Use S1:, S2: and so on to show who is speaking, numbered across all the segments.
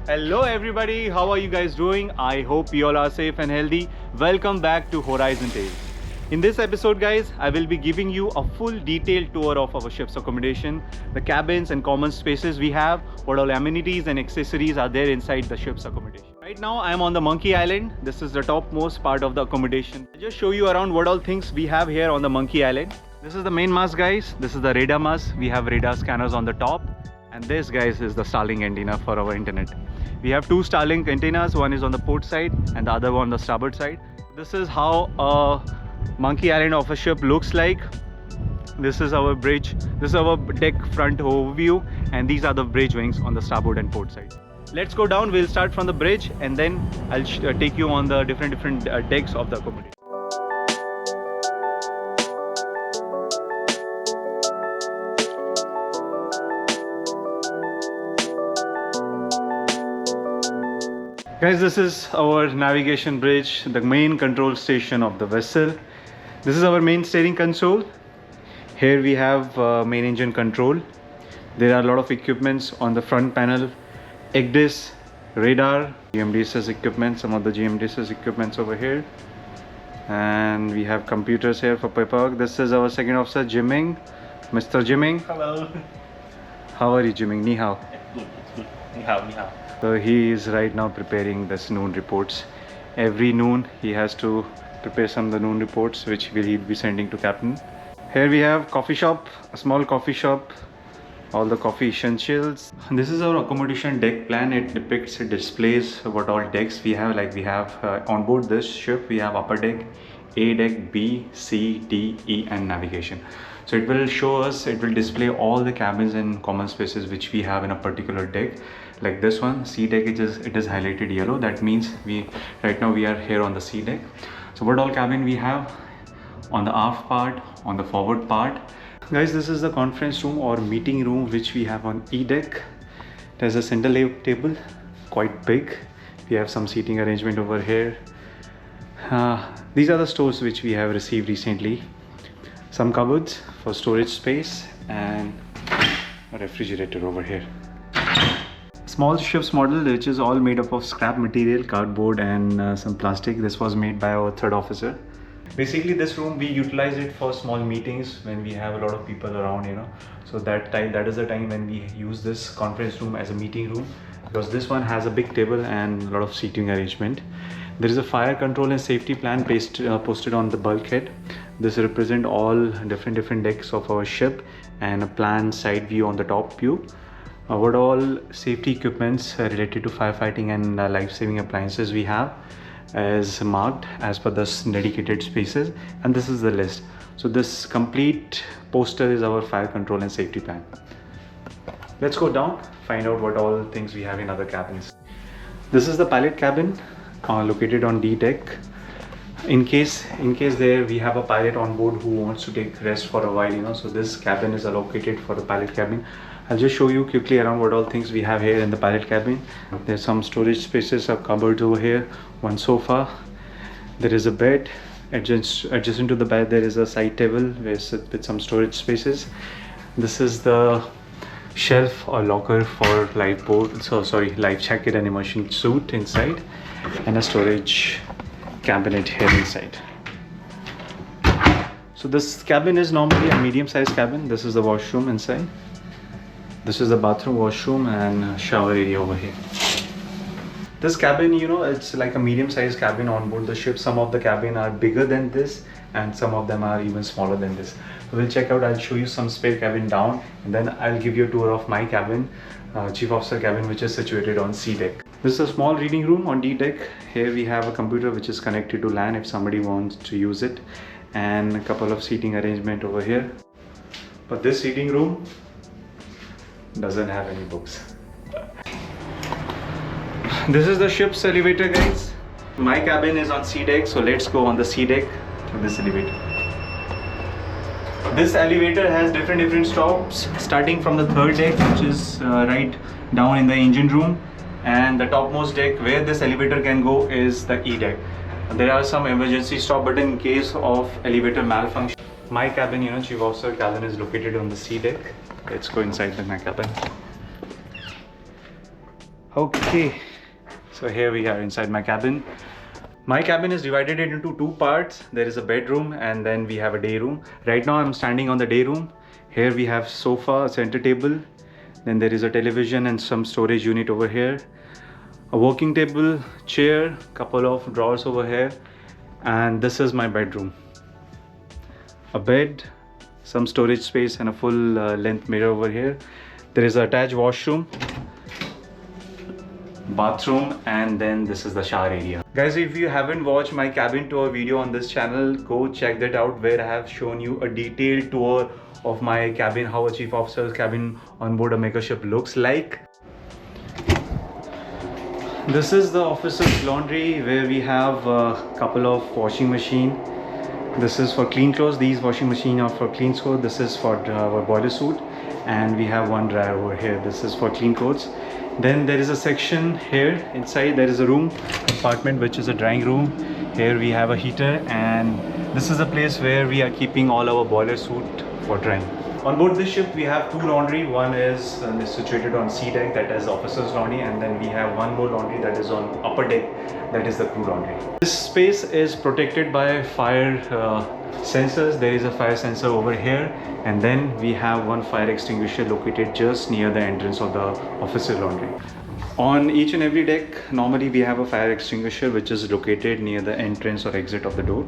S1: Hello everybody, how are you guys doing? I hope you all are safe and healthy. Welcome back to Horizon Tales. In this episode guys, I will be giving you a full detailed tour of our ship's accommodation, the cabins and common spaces we have, what all amenities and accessories are there inside the ship's accommodation. Right now I am on the Monkey Island. This is the topmost part of the accommodation. I'll just show you around what all things we have here on the Monkey Island. This is the main mast guys. This is the radar mast. We have radar scanners on the top. And this guys is the Starlink antenna for our internet. We have two Starlink antennas, one is on the port side and the other one on the starboard side. This is how a Monkey Island of a ship looks like. This is our bridge, this is our deck front overview, and these are the bridge wings on the starboard and port side. Let's go down, we'll start from the bridge and then I'll take you on the different decks of the accommodation. Guys, this is our navigation bridge, the main control station of the vessel. This is our main steering console. Here we have main engine control. There are a lot of equipments on the front panel. EGDIS, radar, GMDSS equipment, some of the GMDSS equipments over here. And we have computers here for paperwork. This is our second officer, Jimming. Mr. Jimming.
S2: Hello.
S1: How are you, Jimming? Ni hao.
S2: Good, good. Ni hao, ni hao.
S1: So he is right now preparing this noon reports. Every noon he has to prepare some of the noon reports which he'll be sending to captain. Here we have coffee shop, a small coffee shop, all the coffee essentials. This is our accommodation deck plan. It depicts, it displays what all decks we have. Like we have on board this ship we have upper deck, A deck, B, C, D, E and navigation. So it will show us, it will display all the cabins and common spaces which we have in a particular deck. Like this one, C deck, it is highlighted yellow. That means right now we are here on the C deck. So what all cabin we have on the aft part, on the forward part. Guys, this is the conference room or meeting room which we have on E deck. There's a center table, quite big. We have some seating arrangement over here. These are the stores which we have received recently. Some cupboards for storage space and a refrigerator over here. Small ship's model which is all made up of scrap material, cardboard and some plastic. This was made by our third officer. Basically this room we utilize it for small meetings when we have a lot of people around, you know. So that is the time when we use this conference room as a meeting room, because this one has a big table and a lot of seating arrangement. There is a fire control and safety plan posted on the bulkhead. This represents all different decks of our ship and a planned side view on the top view. What all safety equipments related to firefighting and life-saving appliances we have is marked as per this dedicated spaces, and this is the list. So this complete poster is our fire control and safety plan. Let's go down, find out what all things we have in other cabins. This is the pilot cabin located on D deck. In case there we have a pilot on board who wants to take rest for a while, you know, so this cabin is allocated for the pilot cabin. I'll just show you quickly around what all things we have here in the pilot cabin. There's some storage spaces, some cupboards over here, one sofa. There is a bed. Adjacent to the bed there is a side table with some storage spaces. This is the shelf or locker for life jacket and immersion suit inside, and a storage cabinet here inside. So this cabin is normally a medium-sized cabin. This is the washroom inside. This is the bathroom, washroom and shower area over here. This cabin, you know, it's like a medium-sized cabin on board the ship. Some of the cabin are bigger than this and some of them are even smaller than this. So we'll check out, I'll show you some spare cabin down and then I'll give you a tour of my cabin, chief officer cabin, which is situated on C deck. This is a small reading room on D deck. Here we have a computer which is connected to LAN if somebody wants to use it, and a couple of seating arrangement over here. But this seating room doesn't have any books. This is the ship's elevator, guys. My cabin is on C deck, so let's go on the C deck to this elevator. This elevator has different stops, starting from the third deck, which is right down in the engine room, and the topmost deck where this elevator can go is the E deck. There are some emergency stop button in case of elevator malfunction. My cabin, you know, chief officer cabin is located on the C deck. Let's go inside my cabin. Okay, so here we are inside my cabin. My cabin is divided into two parts. There is a bedroom and then we have a day room. Right now I'm standing on the day room. Here we have sofa, a center table. Then there is a television and some storage unit over here. A working table, chair, couple of drawers over here. And this is my bedroom. A bed, some storage space and a full length mirror over here. There is an attached washroom, bathroom, and then this is the shower area. Guys, if you haven't watched my cabin tour video on this channel, go check that out, where I have shown you a detailed tour of my cabin, how a chief officer's cabin on board a MegaShip looks like. This is the officer's laundry, where we have a couple of washing machine. This is for clean clothes. These washing machine are for clean clothes. This is for our boiler suit, and we have one dryer over here. This is for clean clothes. Then there is a section here inside. There is a room compartment which is a drying room. Here we have a heater, and this is the place where we are keeping all our boiler suit for drying. On board this ship we have two laundry. One is situated on sea deck, that is officer's laundry, and then we have one more laundry that is on upper deck, that is the crew laundry. This space is protected by fire sensors. There is a fire sensor over here, and then we have one fire extinguisher located just near the entrance of the officer laundry. On each and every deck, normally we have a fire extinguisher which is located near the entrance or exit of the door.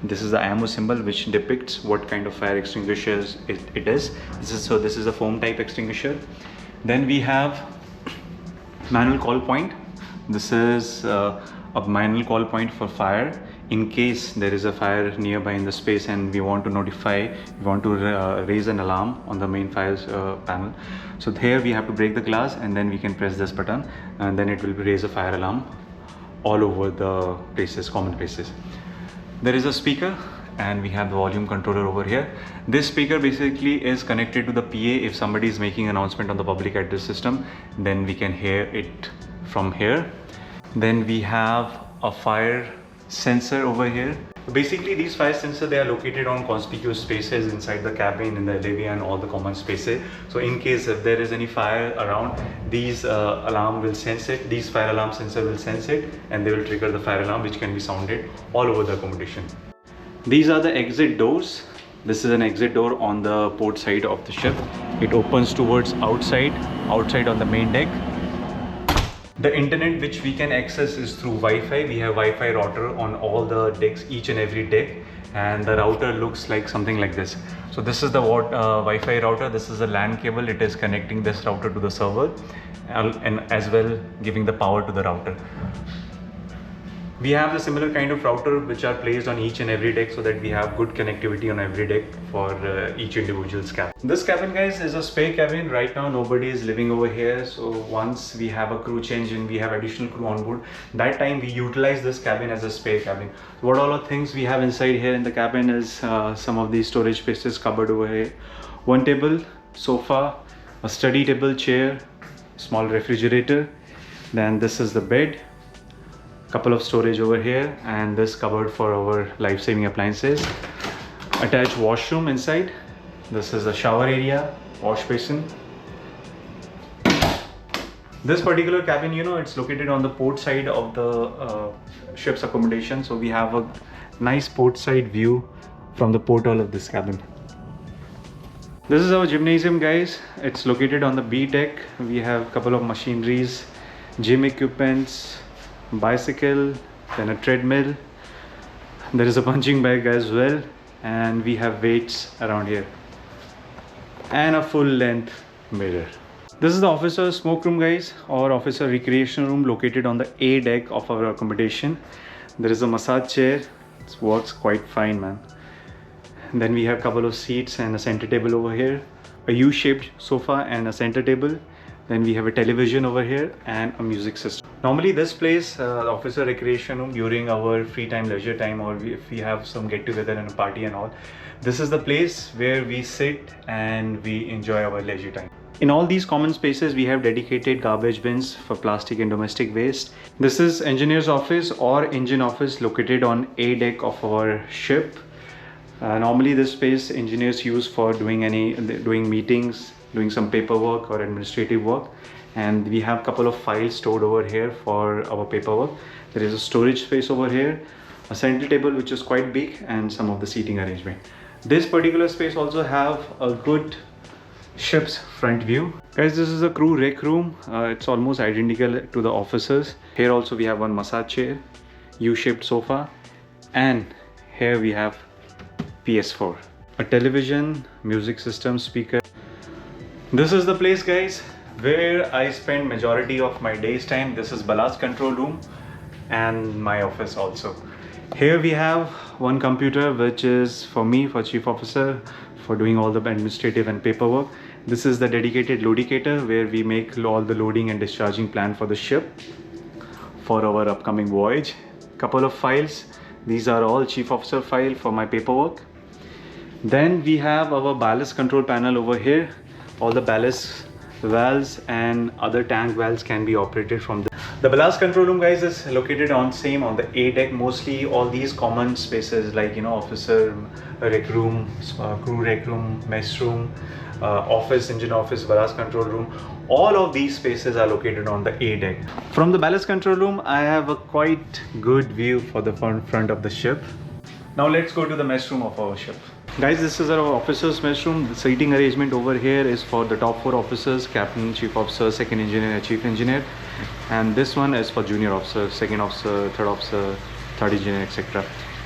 S1: This is the ammo symbol which depicts what kind of fire extinguishers it is. This is a foam type extinguisher. Then we have manual call point. This is a manual call point for fire. In case there is a fire nearby in the space and we want to notify, we want to raise an alarm on the main fire panel. So here we have to break the glass, and then we can press this button, and then it will raise a fire alarm all over the places, common places. There is a speaker, and we have the volume controller over here. This speaker basically is connected to the PA. If somebody is making an announcement on the public address system, then we can hear it from here. Then we have a fire sensor over here. Basically these fire sensors, they are located on conspicuous spaces inside the cabin, in the levy, and all the common spaces. So in case if there is any fire around, these alarm will sense it. These fire alarm sensor will sense it, and they will trigger the fire alarm, which can be sounded all over the accommodation. These are the exit doors. This is an exit door on the port side of the ship. It opens towards outside on the main deck. The internet which we can access is through Wi-Fi. We have Wi-Fi router on all the decks, each and every deck, and the router looks like something like this. So this is the Wi-Fi router. This is a LAN cable. It is connecting this router to the server, and as well giving the power to the router. We have the similar kind of router which are placed on each and every deck, so that we have good connectivity on every deck for each individual's cabin. This cabin, guys, is a spare cabin. Right now nobody is living over here, so once we have a crew change and we have additional crew on board, that time we utilize this cabin as a spare cabin. What all the things we have inside here in the cabin is some of these storage spaces covered over here. One table, sofa, a study table, chair, small refrigerator. Then this is the bed, couple of storage over here, and this cupboard for our life-saving appliances. Attached washroom inside. This is the shower area, wash basin. This particular cabin, it's located on the port side of the ship's accommodation, so we have a nice port side view from the porthole of this cabin. This is our gymnasium, guys. It's located on the B deck. We have a couple of machineries, gym equipments, bicycle, then a treadmill. There is a punching bag as well, and we have weights around here, and a full length mirror. This is the officer smoke room, guys, or officer recreation room, located on the A deck of our accommodation. There is a massage chair. It works quite fine, man. And then we have a couple of seats and a center table over here, a U-shaped sofa and a center table. Then we have a television over here and a music system. Normally this place, the officer recreation room, during our free time, leisure time, or if we have some get together and a party and all, this is the place where we sit and we enjoy our leisure time. In all these common spaces, we have dedicated garbage bins for plastic and domestic waste. This is engineer's office or engine office, located on A deck of our ship. Normally this space engineers use for doing meetings, doing some paperwork or administrative work. and we have a couple of files stored over here for our paperwork. There is a storage space over here, a center table which is quite big, and some of the seating arrangement. This particular space also have a good ship's front view. Guys, this is a crew rec room. It's almost identical to the officers. Here also we have one massage chair, U-shaped sofa, and here we have PS4, a television, music system, speaker. This is the place, guys, where I spend majority of my day's time. This is ballast control room and my office also. Here we have one computer which is for me, for chief officer, for doing all the administrative and paperwork. This is the dedicated loadicator where we make all the loading and discharging plan for the ship for our upcoming voyage. Couple of files. These are all chief officer file for my paperwork. Then we have our ballast control panel over here. All the ballast valves and other tank valves can be operated from the ballast control room, guys, is located on the A deck. Mostly all these common spaces like, you know, officer rec room, crew rec room, mess room, office, engine office, ballast control room, all of these spaces are located on the A deck. From the ballast control room, I have a quite good view for the front of the ship. Now let's go to the mess room of our ship. Guys, this is our officers mess room. The seating arrangement over here is for the top 4 officers: captain, chief officer, second engineer and chief engineer, and this one is for junior officer, second officer, third officer, third engineer, etc.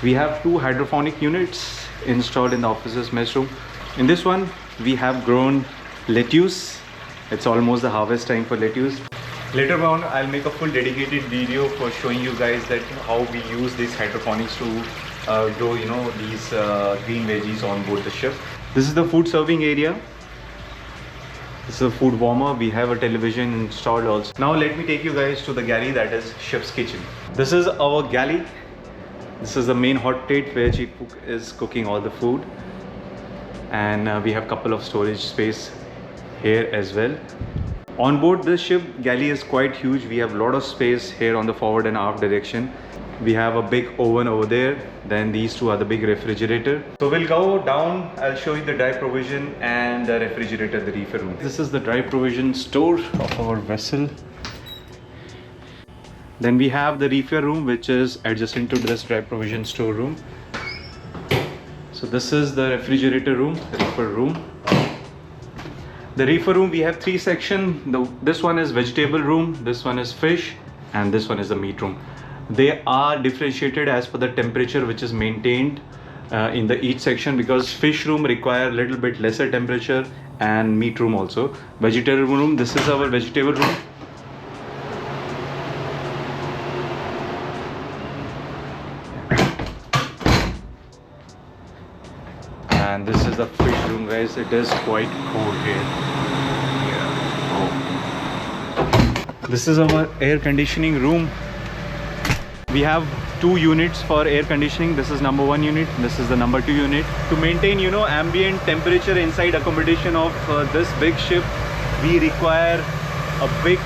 S1: We have 2 hydrophonic units installed in the officers mess room. In this one we have grown lettuce. It's almost the harvest time for lettuce. Later on I'll make a full dedicated video for showing you guys that how we use these hydroponics to grow, you know, these green veggies on board the ship. This is the food serving area. This is a food warmer. We have a television installed also. Now let me take you guys to the galley, that is ship's kitchen. This is our galley. This is the main hot plate where chief cook is cooking all the food, and we have couple of storage space here as well. On board this ship, galley is quite huge. We have a lot of space here on the forward and aft direction. We have a big oven over there. Then these 2 are the big refrigerator. So we'll go down. I'll show you the dry provision and the refrigerator, the reefer room. This is the dry provision store of our vessel. Then we have the reefer room, which is adjacent to this dry provision store room. So this is the refrigerator room, reefer room. The reefer room, we have 3 sections. This one is vegetable room, this one is fish, and this one is the meat room. They are differentiated as per the temperature which is maintained in the each section, because fish room require a little bit lesser temperature, and meat room also. Vegetable room, this is our vegetable room. And this is the fish room, guys. It is quite cold here. This is our air conditioning room. We have 2 units for air conditioning. This is number 1 unit, this is the number 2 unit. To maintain, you know, ambient temperature inside accommodation of this big ship, we require a big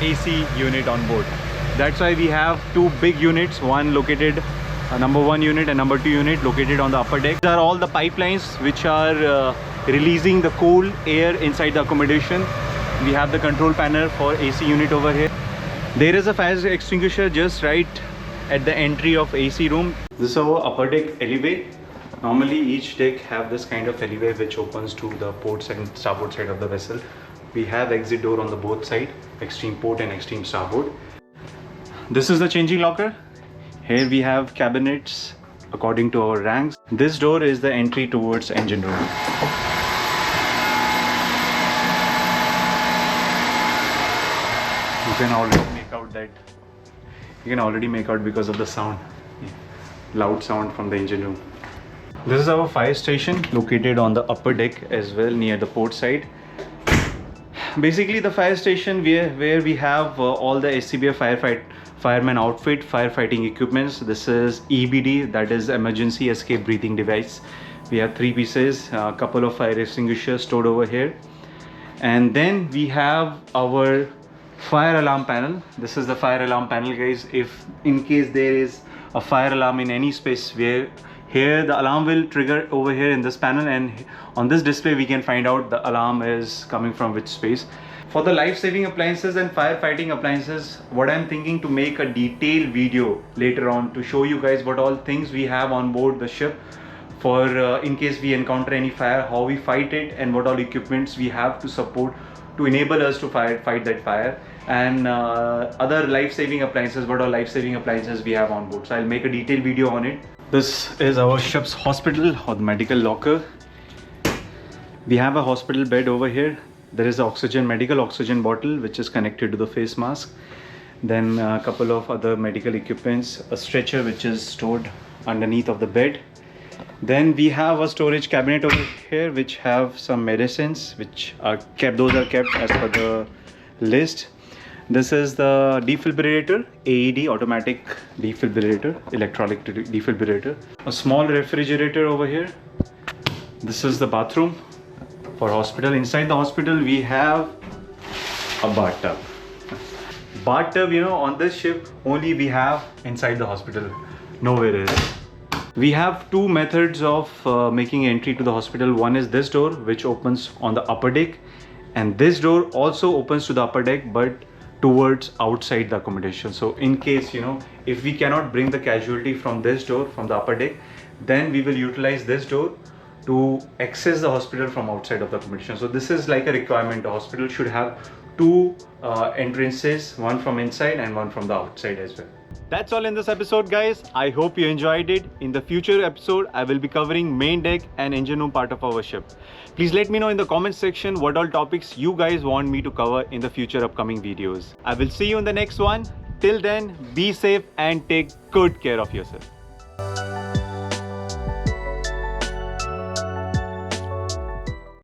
S1: AC unit on board. That's why we have 2 big units, one located number 1 unit and number 2 unit located on the upper deck. These are all the pipelines which are releasing the cool air inside the accommodation. We have the control panel for AC unit over here. There is a fire extinguisher just right at the entry of AC room. This is our upper deck alleyway. Normally each deck have this kind of alleyway which opens to the port and starboard side of the vessel. We have exit door on the both side, extreme port and extreme starboard. This is the changing locker. Here we have cabinets according to our ranks. This door is the entry towards engine room. You can already make out because of the sound, loud sound from the engine room. This is our fire station located on the upper deck as well, near the port side. Basically the fire station where we have all the SCBA fireman outfit, firefighting equipments. This is EBD, that is emergency escape breathing device. We have 3 pieces, a couple of fire extinguishers stored over here, and then we have our fire alarm panel. This is the fire alarm panel, guys. If in case there is a fire alarm in any space, where here the alarm will trigger over here in this panel, and on this display we can find out the alarm is coming from which space. For the life-saving appliances and firefighting appliances, what I'm thinking to make a detailed video later on to show you guys what all things we have on board the ship for in case we encounter any fire, how we fight it, and what all equipments we have to support to enable us to fight that fire, and other life-saving appliances, what all life-saving appliances we have on board. So I'll make a detailed video on it. This is our ship's hospital or the medical locker. We have a hospital bed over here. There is an medical oxygen bottle which is connected to the face mask. Then a couple of other medical equipments, a stretcher which is stored underneath of the bed. Then we have a storage cabinet over here which have some medicines which are kept. Those are kept as per the list. This is the defibrillator, AED, automatic defibrillator, electronic defibrillator. A small refrigerator over here. This is the bathroom for hospital. Inside the hospital we have a bathtub. Bathtub, you know, on this ship only we have inside the hospital, nowhere else. We have two methods of making entry to the hospital. One is this door which opens on the upper deck, and this door also opens to the upper deck but towards outside the accommodation. So in case, you know, if we cannot bring the casualty from this door, from the upper deck, then we will utilize this door to access the hospital from outside of the accommodation. So this is like a requirement. The hospital should have two entrances, one from inside and one from the outside as well. That's all in this episode, guys. I hope you enjoyed it. In the future episode, I will be covering main deck and engine room part of our ship. Please let me know in the comment section what all topics you guys want me to cover in the future upcoming videos. I will see you in the next one. Till then, be safe and take good care of yourself.